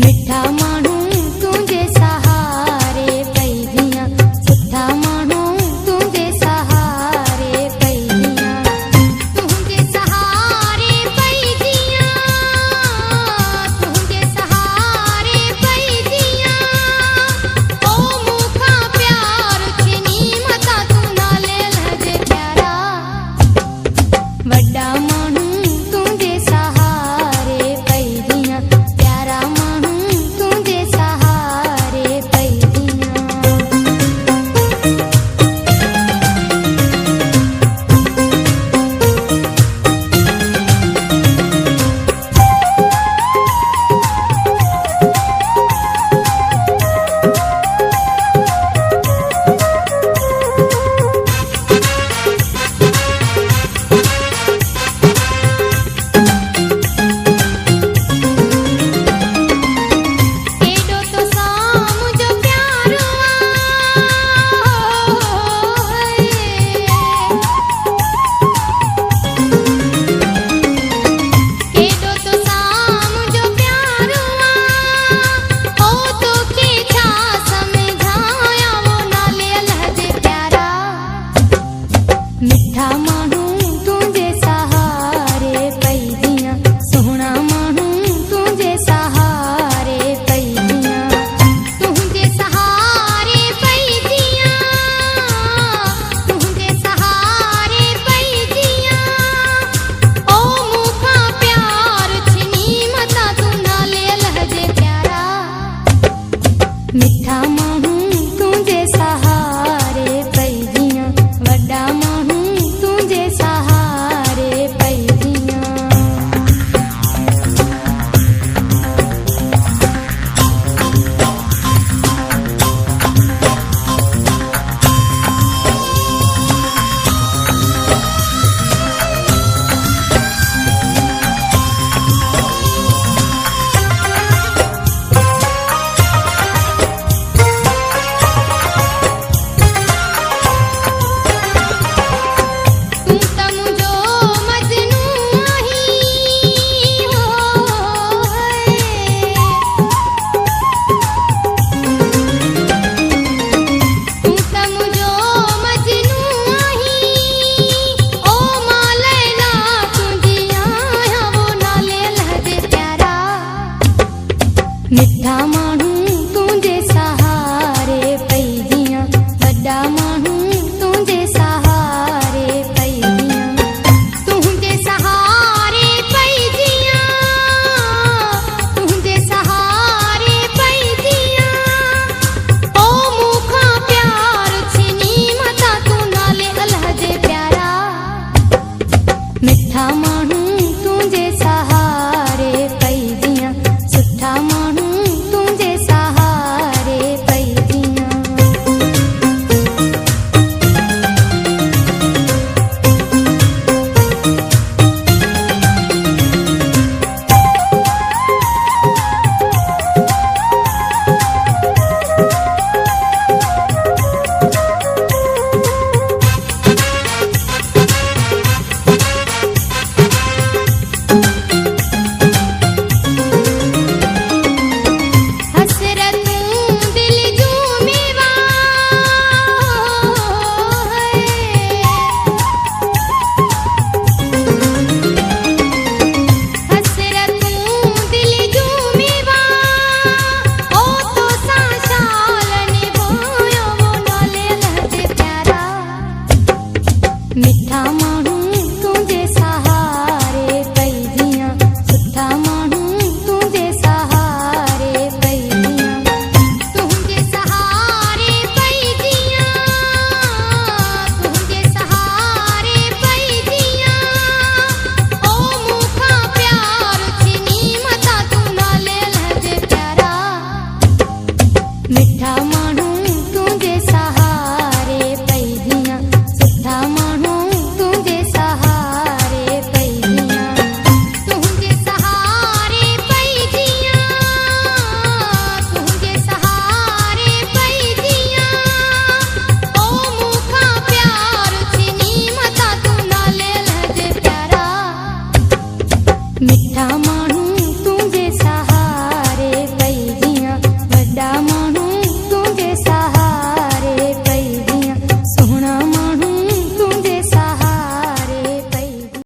मिठा माण्हू तुंहिंजे सहारे पई जियां सुठा माण्हू तुंहिंजे सहारे पई जियां तुंहिंजे सहारे पई जियां तुंहिंजे सहारे पई जियां ओ मूंखां प्यार छिनी मता तूं नाले लहजे प्यारा वॾा माण्हू तुंहिंजे सहारे पई जियां प्यारा माण्हू तुंहिंजे सहारे पई जियां केॾो तोसां मुंहिंजो प्यारो आहे केॾो तोसां मुंहिंजो प्यारो आहे ओ तोखे छा सम्झायां वो नाले लहजे प्यारा मिठा माण्हू तुंहिंजे सहारे पई जियां सुहिणा माण्हू तुंहिंजे सहारे पई जियां तुंहिंजे सहारे पई जियां तुंहिंजे सहारे पई जियां ओ मूंखां प्यार छिनी मता तूं नाले लहजे प्यारा मिठा माण्हू तुंहिंजे सहारे पई जियां वॾा माण्हू तुंहिंजे सहारे पई जियां तूं त मुंहिंजो मजनू आहीं हो तूं त मुंहिंजो मजनू आहीं ओ मां लैला तुंहिंजी आहियां वो नाले लहजे प्यारा मिठा माण्हू तुंहिंजे सहारे पई जियां वॾा माण्हू तुंहिंजे सहारे पई जियां तुंहिंजे सहारे पई जियां तुंहिंजे सहारे पई जियां ओ मूंखां प्यार छिनी मता तूं नाले लहजे प्यारा मिठा माण्हू तुंहिंजे सहारे पई जियां सुठा माण्हू तुंहिंजे डा